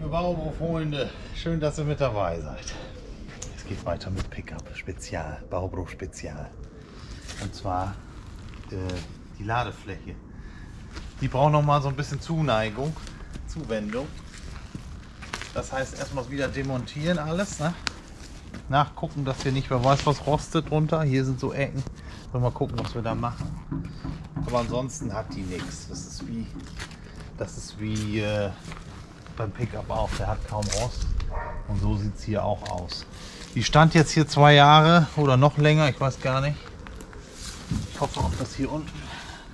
Liebe Baubro-Freunde, schön, dass ihr mit dabei seid. Es geht weiter mit Pickup Spezial, Baubro Spezial. Und zwar die Ladefläche. Die braucht noch mal so ein bisschen Zuneigung, Zuwendung. Das heißt erstmal wieder demontieren alles, ne? Nachgucken, dass hier nicht wer weiß was rostet drunter. Hier sind so Ecken. Mal gucken, was wir da machen. Aber ansonsten hat die nichts. Das ist wie beim Pickup auch. Der hat kaum Rost. Und so sieht es hier auch aus. Die stand jetzt hier 2 Jahre oder noch länger. Ich weiß gar nicht. Ich hoffe auch, dass hier unten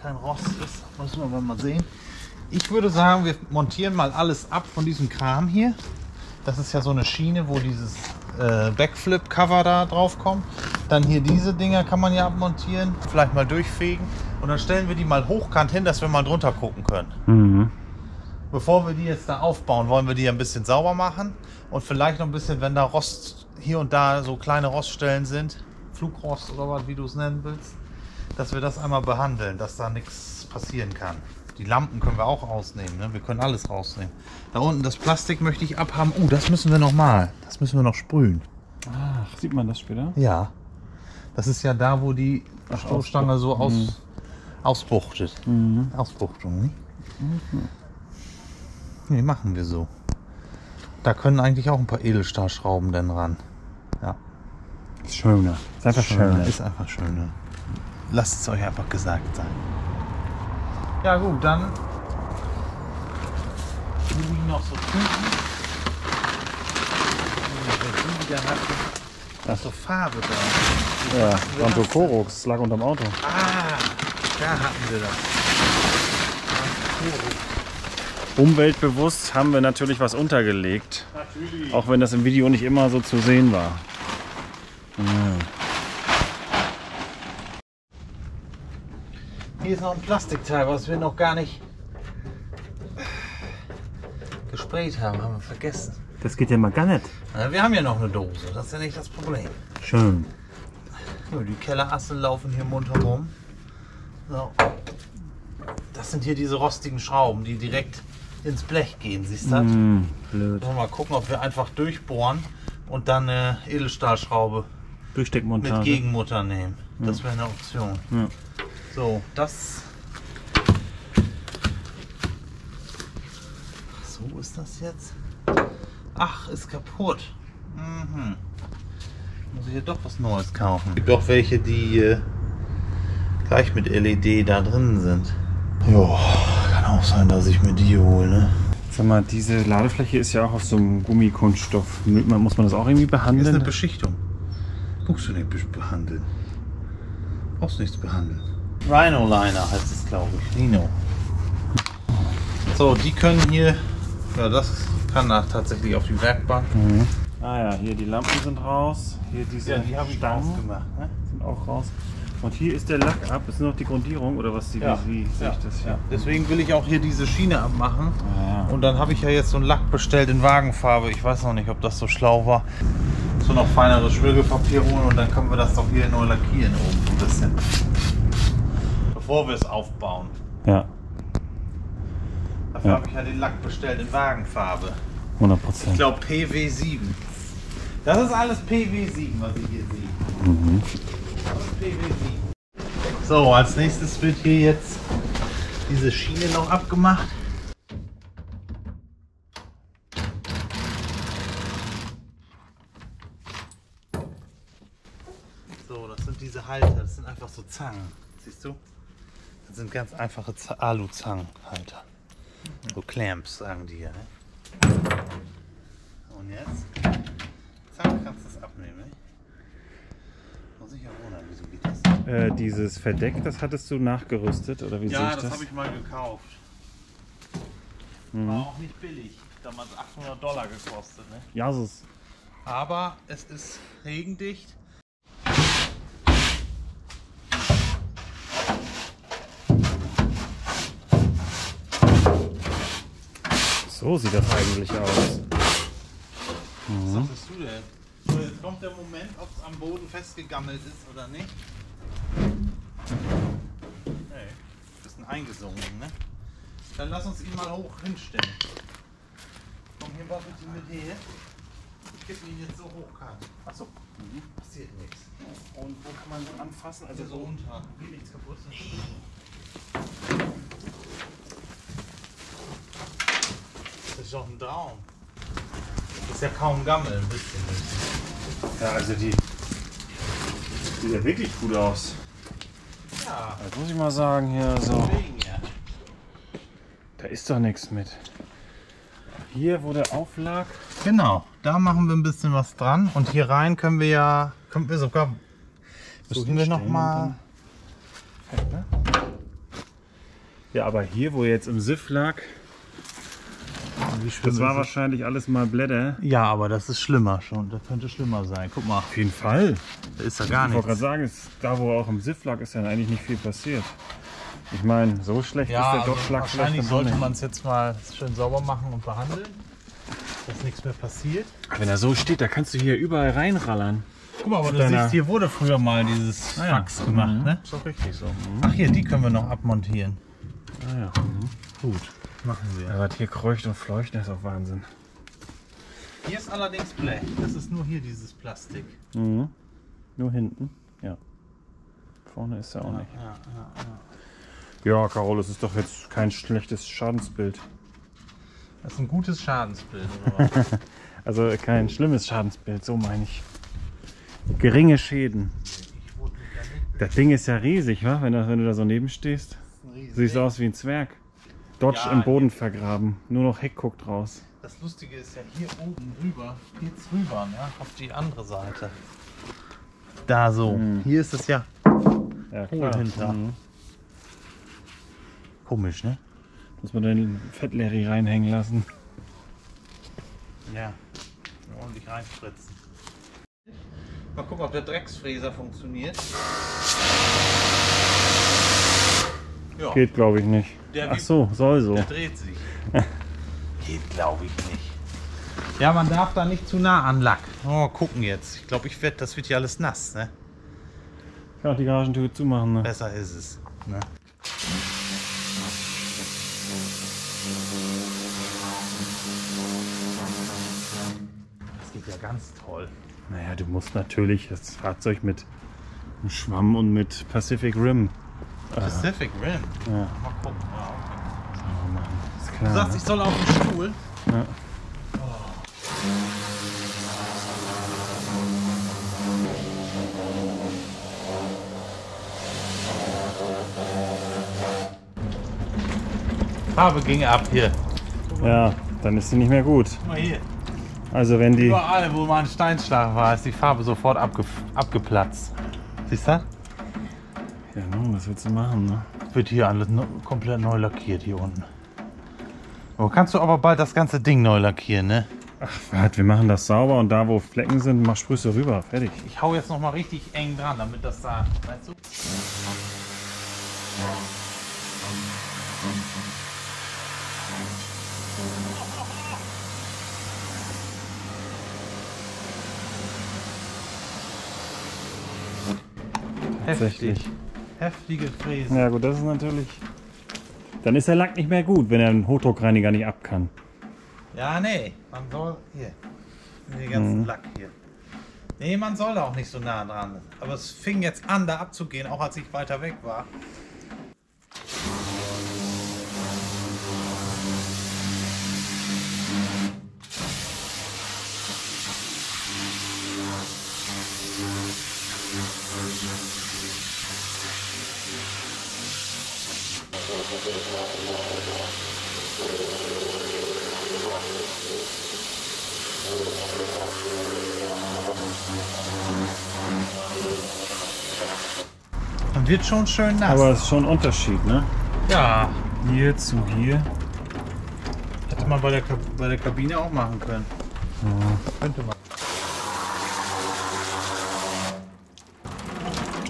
kein Rost ist. Müssen wir mal sehen. Ich würde sagen, wir montieren mal alles ab von diesem Kram hier. Das ist ja so eine Schiene, wo dieses Backflip-Cover da drauf kommt. Dann hier diese Dinger kann man ja abmontieren. Vielleicht mal durchfegen. Und dann stellen wir die mal hochkant hin, dass wir mal drunter gucken können. Mhm. Bevor wir die jetzt da aufbauen, wollen wir die ein bisschen sauber machen. Und vielleicht noch ein bisschen, wenn da Rost, hier und da so kleine Roststellen sind, Flugrost oder was, wie du es nennen willst, dass wir das einmal behandeln, dass da nichts passieren kann. Die Lampen können wir auch rausnehmen, ne? Wir können alles rausnehmen. Da unten das Plastik möchte ich abhaben. Das müssen wir noch mal. Das müssen wir noch sprühen. Ach, sieht man das später? Ja. Das ist ja da, wo die Stoßstange so ausbuchtet. Mhm. Ausbuchtung, nicht? Mhm. Nee, machen wir so. Da können eigentlich auch ein paar Edelstahlschrauben denn ran. Ja. Ist schöner. Ist einfach schöner. Ist einfach schöner. Lasst es euch einfach gesagt sein. Ja gut, dann liegen noch so Tüten. Da ist so Farbe da. Ja, Santo Korox, das lag unterm Auto. Ah, da hatten wir das. Umweltbewusst haben wir natürlich was untergelegt. Natürlich. Auch wenn das im Video nicht immer so zu sehen war. Ja. Hier ist noch ein Plastikteil, was wir noch gar nicht gesprayt haben wir vergessen. Das geht ja mal gar nicht. Ja, wir haben ja noch eine Dose, das ist ja nicht das Problem. Schön. Ja, die Kellerasse laufen hier munter rum. So. Das sind hier diese rostigen Schrauben, die direkt ins Blech gehen, siehst du das? Blöd. Mal gucken, ob wir einfach durchbohren und dann eine Edelstahlschraube Durchsteckmontage mit Gegenmutter nehmen. Das wäre eine Option. Ja. So, das. So ist das jetzt. Ach, ist kaputt. Mhm. Muss ich hier doch was Neues kaufen. Es gibt auch welche, die gleich mit LED da drin sind. Jo, kann auch sein, dass ich mir die hole. Ne? Sag mal, diese Ladefläche ist ja auch aus so einem Gummikunststoff. Muss man das auch irgendwie behandeln? Das ist eine Beschichtung. Brauchst du nicht behandeln. Brauchst nichts behandeln. Rhino Liner heißt es, glaube ich. Rhino. So, die können hier, ja, das kann da tatsächlich auf die Werkbank. Mhm. Ah ja, hier die Lampen sind raus. Hier diese die habe ich rausgemacht. Ne? Sind auch raus. Und hier ist der Lack ab. Ist nur noch die Grundierung oder was? Wie sehe ich das hier? Ja. Deswegen will ich auch hier diese Schiene abmachen. Ja. Und dann habe ich ja jetzt so einen Lack bestellt in Wagenfarbe. Ich weiß noch nicht, ob das so schlau war. So noch feineres Schmirgelpapier holen und dann können wir das doch hier neu lackieren oben so ein bisschen. Bevor wir es aufbauen. Ja. Dafür habe ich ja den Lack bestellt in Wagenfarbe. 100%. Ich glaube PW7. Das ist alles PW7, was ich hier sehe. Mhm. Das ist PW7. So, als nächstes wird hier jetzt diese Schiene noch abgemacht. So, das sind diese Halter, das sind einfach so Zangen. Siehst du? Das sind ganz einfache Alu-Zangenhalter. So Clamps, sagen die ja. Ne? Und jetzt? Zack, kannst du es abnehmen. Ne? Muss ich ja wundern, wieso geht das? Dieses Verdeck, das hattest du nachgerüstet, oder wie sehe ich das? Ja, das habe ich mal gekauft. War auch nicht billig. Damals $800 gekostet. Ne? Ja, so ist. Aber es ist regendicht. So sieht das eigentlich aus. Was sagst du denn? So, jetzt kommt der Moment, ob es am Boden festgegammelt ist oder nicht. Nee, bisschen eingesunken, ne? Dann lass uns ihn mal hoch hinstellen. Komm hier was mit her. Ich gebe ihn jetzt so hoch kann. Achso, passiert nichts. Und wo kann man anfassen? Also so unter. Geht nichts kaputt. Das ist doch ein Traum. Das ist ja kaum Gammel, ein bisschen. Ja, also die sieht ja wirklich gut aus. Ja. Das muss ich mal sagen hier so. Deswegen, ja. Da ist doch nichts mit. Hier, wo der Auflag. Genau, da machen wir ein bisschen was dran. Und hier rein können wir sogar. Müssen wir noch mal. Ne? Ja, aber hier, wo jetzt im Siff lag, das war wahrscheinlich alles mal Blätter. Ja, aber das ist schlimmer schon. Das könnte schlimmer sein. Guck mal, Auf jeden Fall. da ist ja gar Ich wollte nichts. gerade sagen, da wo auch im Siff lag, ist ja eigentlich nicht viel passiert. Ich meine, so schlecht ist der Dockschlag vielleicht wahrscheinlich noch sollte nicht. man es jetzt mal schön sauber machen und behandeln, dass nichts mehr passiert. Wenn er so steht, da kannst du hier überall reinrallern. Guck mal, aber du Deiner- siehst, hier wurde früher mal dieses ja. Fax gemacht, ne? Ist doch richtig so. Ach hier, die können wir noch abmontieren. Ah, ja. Gut, machen wir. Ja, was hier kreucht und fleucht, das ist auch Wahnsinn. Hier ist allerdings Blech. Das ist nur hier dieses Plastik. Mhm. Nur hinten, ja. Vorne ist er auch nicht. Ja, Carol, es ist doch jetzt kein schlechtes Schadensbild. Das ist ein gutes Schadensbild, oder was? Also kein schlimmes Schadensbild, so meine ich. Geringe Schäden. Ich wurde mit der Mitte. Das Ding ist ja riesig, wa? Wenn du da so neben stehst. Siehst aus wie ein Zwerg. Dodge Ja, im Boden vergraben. Nur noch Heck guckt raus. Das Lustige ist ja hier oben rüber, geht's rüber, ne? Auf die andere Seite. Da so. Hier ist es ja Ja, hohl hinter. Komisch, ne? Muss man den Fettlerry reinhängen lassen. Ja. Ordentlich reinspritzen. Mal gucken, ob der Drecksfräser funktioniert. Ja, Geht, glaube ich, nicht. Der Ach so, soll so. der dreht sich. Geht, glaube ich, nicht. Ja, man darf da nicht zu nah an Lack. Oh, gucken jetzt. Ich glaube, das wird ja alles nass, ne? Ich kann auch die Garagentür zumachen, ne? Besser ist es. Ne? Das geht ja ganz toll. Naja, du musst natürlich das Fahrzeug mit einem Schwamm und mit Pacific Rim Pacific Rim. ja, Mal gucken. Ja, okay. machen. Ist Du klar. sagst, ich soll auf den Stuhl. Ja. Farbe ging ab hier. Ja, dann ist sie nicht mehr gut. Guck mal hier. Also wenn die... Überall, wo mal ein Steinschlag war, ist die Farbe sofort abgeplatzt. Siehst du? Ja, nun, was willst du machen, ne? Wird hier alles komplett neu lackiert hier unten. Oh, kannst du aber bald das ganze Ding neu lackieren, ne? Ach, warte, wir machen das sauber und da, wo Flecken sind, sprühst du rüber. Fertig. Ich hau jetzt noch mal richtig eng dran, damit das da, weißt du? Tatsächlich. Heftige Fräse. Ja gut, das ist natürlich... Dann ist der Lack nicht mehr gut, wenn er einen Hochdruckreiniger nicht ab kann. Ja, nee, man soll hier. Den ganzen Lack hier. Nee, man soll da auch nicht so nah dran. Aber es fing jetzt an, da abzugehen, auch als ich weiter weg war. Man wird schon schön nass. Aber es ist schon ein Unterschied, ne? ja, Hier zu hier. hätte man bei der Kabine auch machen können. Könnte man.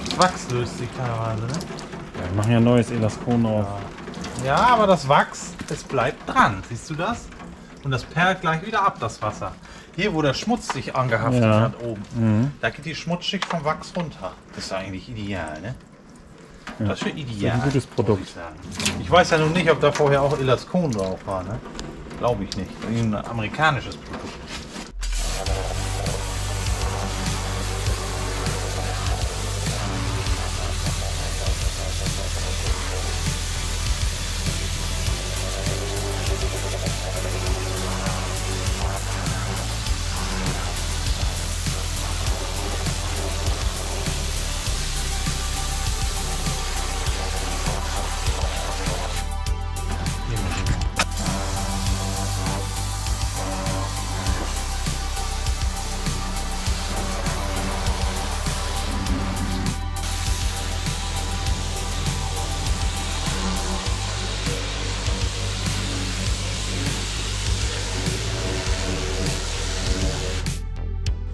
Das Wachs löst sich teilweise, ne? Ja, wir machen ja neues Elaston drauf. Ja, aber das Wachs, es bleibt dran. Siehst du das? Und das perlt gleich wieder ab, das Wasser. Hier, wo der Schmutz sich angehaftet Ja. hat oben, da geht die Schmutzschicht vom Wachs runter. Das ist eigentlich ideal, ne? Ja. Das ist schon ideal. ein gutes Produkt. muss ich sagen. Ich weiß ja nun nicht, ob da vorher auch Elaston drauf war, ne? Glaube ich nicht. Ein amerikanisches Produkt.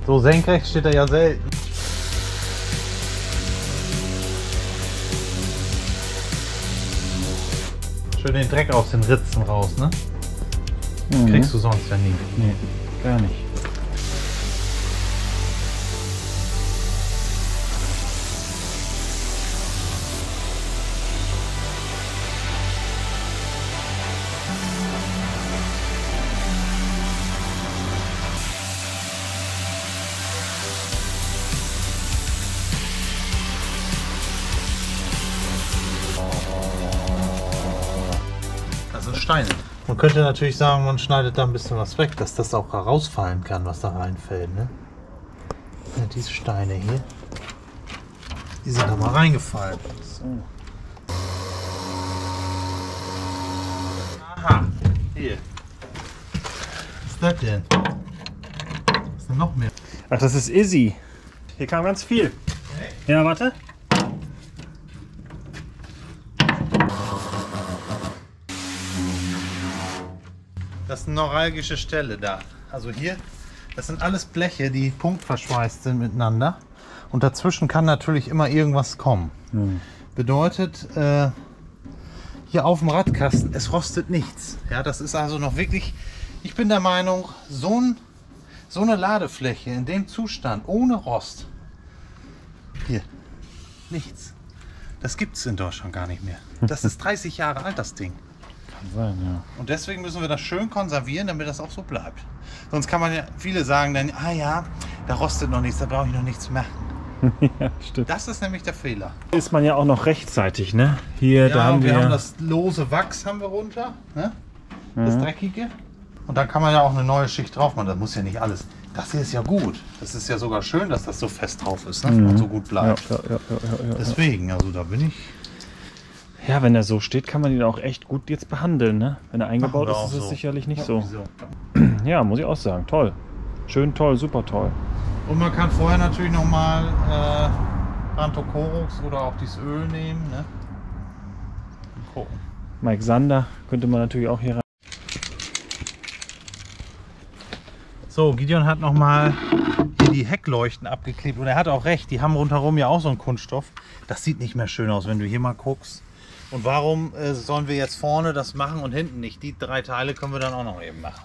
So senkrecht steht er ja selten. Schön den Dreck aus den Ritzen raus, ne? Kriegst du sonst ja nie. Nee, gar nicht. Steine. Man könnte natürlich sagen, man schneidet da ein bisschen was weg, dass das auch herausfallen kann, was da reinfällt. Ne? Ja, diese Steine hier, die sind da mal reingefallen. So. Aha, hier. Was ist das denn? Was ist denn noch mehr? Ach, das ist Izzy. Hier kam ganz viel. Okay. Ja, warte. Das ist eine neuralgische Stelle da. Also hier, das sind alles Bleche, die punktverschweißt sind miteinander. Und dazwischen kann natürlich immer irgendwas kommen. Bedeutet, hier auf dem Radkasten, es rostet nichts. Ja, das ist also noch wirklich, ich bin der Meinung, so eine Ladefläche in dem Zustand, ohne Rost, hier, nichts. Das gibt es in Deutschland gar nicht mehr. Das ist 30 Jahre alt, das Ding. Kann sein, ja. Und deswegen müssen wir das schön konservieren, damit das auch so bleibt. Sonst kann man ja, viele sagen dann, ah ja, da rostet noch nichts, da brauche ich noch nichts machen. Ja, stimmt. Das ist nämlich der Fehler. Ist man ja auch noch rechtzeitig, ne? Hier, Ja, da haben wir wir haben das lose Wachs haben wir runter, ne? Das Dreckige. Und dann kann man ja auch eine neue Schicht drauf machen. Das muss ja nicht alles. Das hier ist ja gut. Das ist ja sogar schön, dass das so fest drauf ist, ne? Und so gut bleibt. Ja. Deswegen, also da bin ich. Ja, wenn er so steht, kann man ihn auch echt gut jetzt behandeln, ne? Wenn er eingebaut Machen wir ist, ist auch es so. sicherlich nicht so. So. Ja, muss ich auch sagen. Toll. Schön toll, super toll. Und man kann vorher natürlich nochmal Rantocorux oder auch dieses Öl nehmen, ne? Und gucken. Mike Sander könnte man natürlich auch hier rein. So, Gideon hat nochmal hier die Heckleuchten abgeklebt und er hat auch recht, die haben rundherum ja auch so einen Kunststoff. Das sieht nicht mehr schön aus, wenn du hier mal guckst. Und warum sollen wir jetzt vorne das machen und hinten nicht? Die 3 Teile können wir dann auch noch eben machen.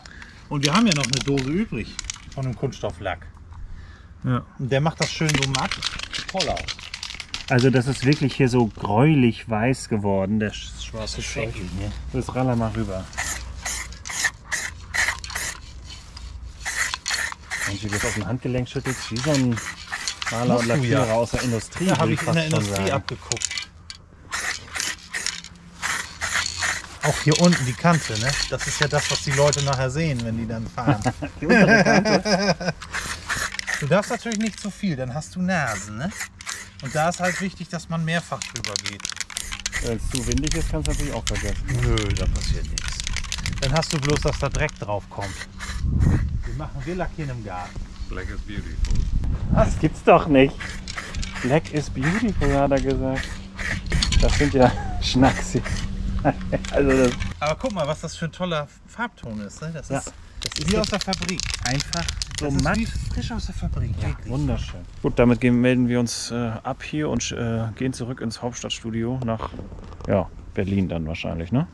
Und wir haben ja noch eine Dose übrig von dem Kunststofflack. Ja. Und der macht das schön so matt, voll aus. Also das ist wirklich hier so gräulich weiß geworden, der schwarze Stoff. Ne? Das raller mal rüber. Wenn du das auf dem Handgelenk schüttelst, wie so ein Maler und Lackierer aus der Industrie. Ja, habe würde ich in der fast schon Industrie sagen. abgeguckt. Auch hier unten die Kante, ne? Das ist ja das, was die Leute nachher sehen, wenn die dann fahren. Die untere Kante. Du darfst natürlich nicht zu viel, dann hast du Nasen, ne? Und da ist halt wichtig, dass man mehrfach drüber geht. Wenn es zu windig ist, kannst du natürlich auch vergessen. Nö, da passiert nichts. Dann hast du bloß, dass da Dreck drauf kommt. Wir lackieren im Garten. Black is beautiful. Das gibt's doch nicht. Black is beautiful, hat er gesagt. Das sind ja Schnacks. Also das Aber guck mal, was das für ein toller Farbton ist. Ne? Das Ja, ist das ist wie aus der Fabrik. einfach so Das ist matt. wie frisch aus der Fabrik. Ja, wirklich. wunderschön. Gut, damit melden wir uns ab hier und gehen zurück ins Hauptstadtstudio nach Berlin dann wahrscheinlich, ne?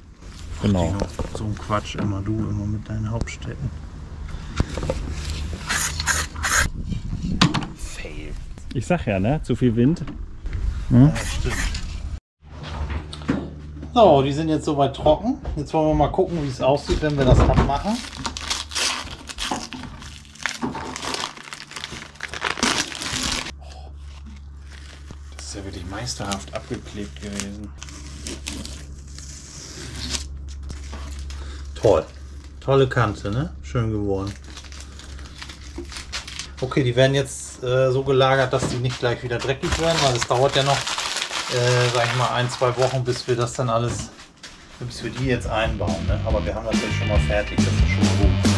Genau. Tino, so ein Quatsch immer, du immer mit deinen Hauptstädten. Fail. Ich sag ja, ne? Zu viel Wind. Ja, stimmt. So, die sind jetzt soweit trocken. Jetzt wollen wir mal gucken, wie es aussieht, wenn wir das abmachen. Das ist ja wirklich meisterhaft abgeklebt gewesen. Toll. Tolle Kante, ne? Schön geworden. Okay, die werden jetzt so gelagert, dass die nicht gleich wieder dreckig werden, weil es dauert ja noch, sag ich mal, 1-2 Wochen, bis wir das dann alles, bis wir die jetzt einbauen. Ne? Aber wir haben das jetzt schon mal fertig, das ist schon gut.